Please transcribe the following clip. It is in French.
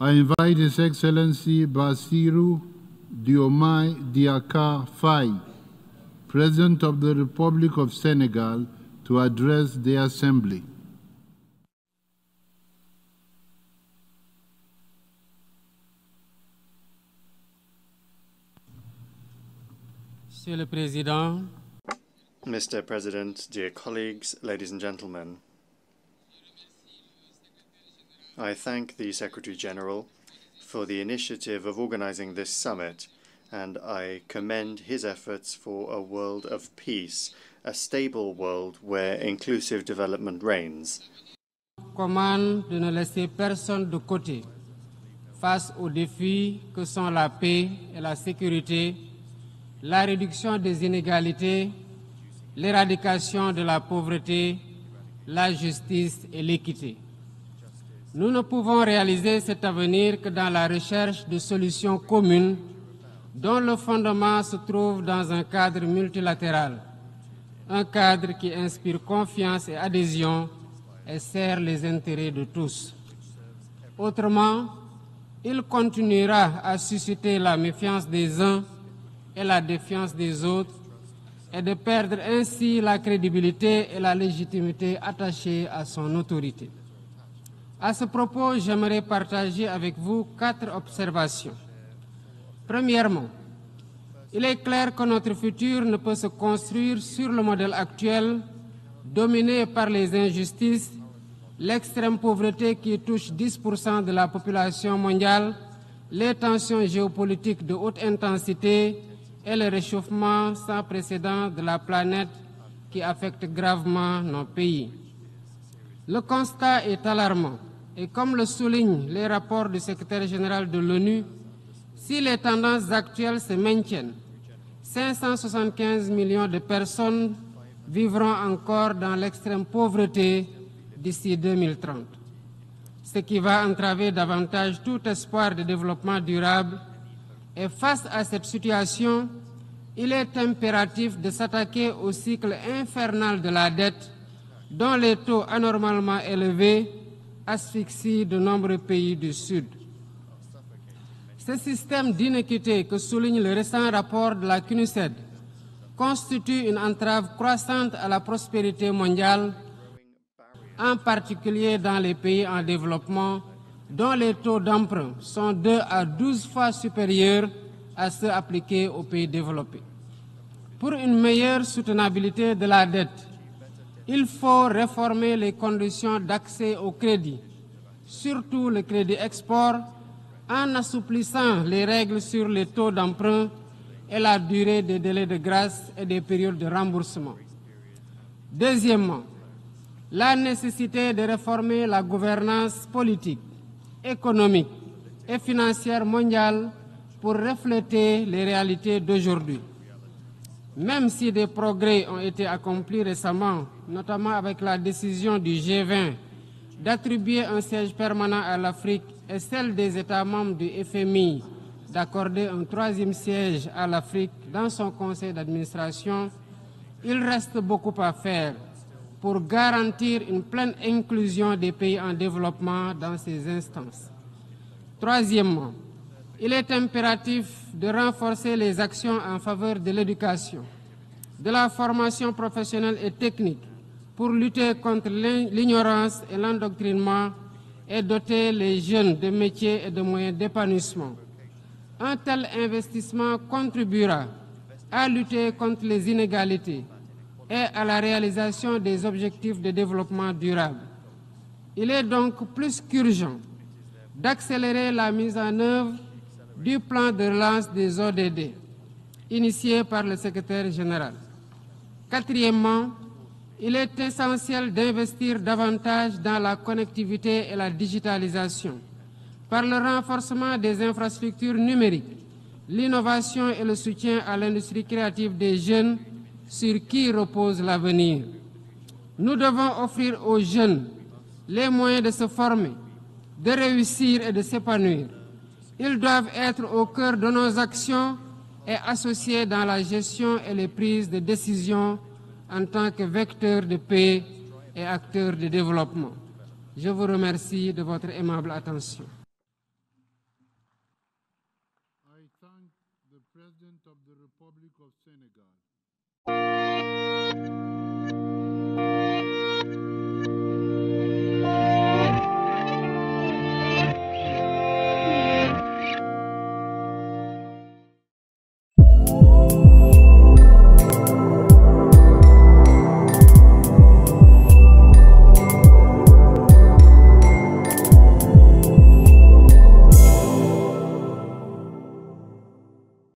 I invite His Excellency Bassirou Diomaye Diakhar Faye, President of the Republic of Senegal, to address the Assembly. Monsieur le Président, Mr. President, dear colleagues, ladies and gentlemen, I thank the Secretary-General for the initiative of organizing this summit, and I commend his efforts for a world of peace, a stable world where inclusive development reigns. Commande de ne laisser personne de côté face aux défis que sont la paix et la sécurité, la réduction des inégalités, l'éradication de la pauvreté, la justice et l'équité. Nous ne pouvons réaliser cet avenir que dans la recherche de solutions communes dont le fondement se trouve dans un cadre multilatéral, un cadre qui inspire confiance et adhésion et sert les intérêts de tous. Autrement, il continuera à susciter la méfiance des uns et la défiance des autres et de perdre ainsi la crédibilité et la légitimité attachées à son autorité. À ce propos, j'aimerais partager avec vous 4 observations. Premièrement, il est clair que notre futur ne peut se construire sur le modèle actuel, dominé par les injustices, l'extrême pauvreté qui touche 10% de la population mondiale, les tensions géopolitiques de haute intensité et le réchauffement sans précédent de la planète qui affecte gravement nos pays. Le constat est alarmant et comme le soulignent les rapports du secrétaire général de l'ONU, si les tendances actuelles se maintiennent, 575 millions de personnes vivront encore dans l'extrême pauvreté d'ici 2030, ce qui va entraver davantage tout espoir de développement durable. Et face à cette situation, il est impératif de s'attaquer au cycle infernal de la dette, dont les taux anormalement élevés asphyxient de nombreux pays du Sud. Ce système d'inéquité que souligne le récent rapport de la CNUSED constitue une entrave croissante à la prospérité mondiale, en particulier dans les pays en développement, dont les taux d'emprunt sont 2 à 12 fois supérieurs à ceux appliqués aux pays développés. Pour une meilleure soutenabilité de la dette, il faut réformer les conditions d'accès au crédit, surtout le crédit export, en assouplissant les règles sur les taux d'emprunt et la durée des délais de grâce et des périodes de remboursement. Deuxièmement, la nécessité de réformer la gouvernance politique, économique et financière mondiale pour refléter les réalités d'aujourd'hui. Même si des progrès ont été accomplis récemment, notamment avec la décision du G20 d'attribuer un siège permanent à l'Afrique et celle des États membres du FMI d'accorder un 3e siège à l'Afrique dans son conseil d'administration, il reste beaucoup à faire pour garantir une pleine inclusion des pays en développement dans ces instances. Troisièmement, il est impératif de renforcer les actions en faveur de l'éducation, de la formation professionnelle et technique pour lutter contre l'ignorance et l'endoctrinement et doter les jeunes de métiers et de moyens d'épanouissement. Un tel investissement contribuera à lutter contre les inégalités et à la réalisation des objectifs de développement durable. Il est donc plus qu'urgent d'accélérer la mise en œuvre du plan de relance des ODD, initié par le secrétaire général. Quatrièmement, il est essentiel d'investir davantage dans la connectivité et la digitalisation, par le renforcement des infrastructures numériques, l'innovation et le soutien à l'industrie créative des jeunes sur qui repose l'avenir. Nous devons offrir aux jeunes les moyens de se former, de réussir et de s'épanouir. Ils doivent être au cœur de nos actions et associés dans la gestion et les prises de décision en tant que vecteurs de paix et acteurs de développement. Je vous remercie de votre aimable attention. of Senegal.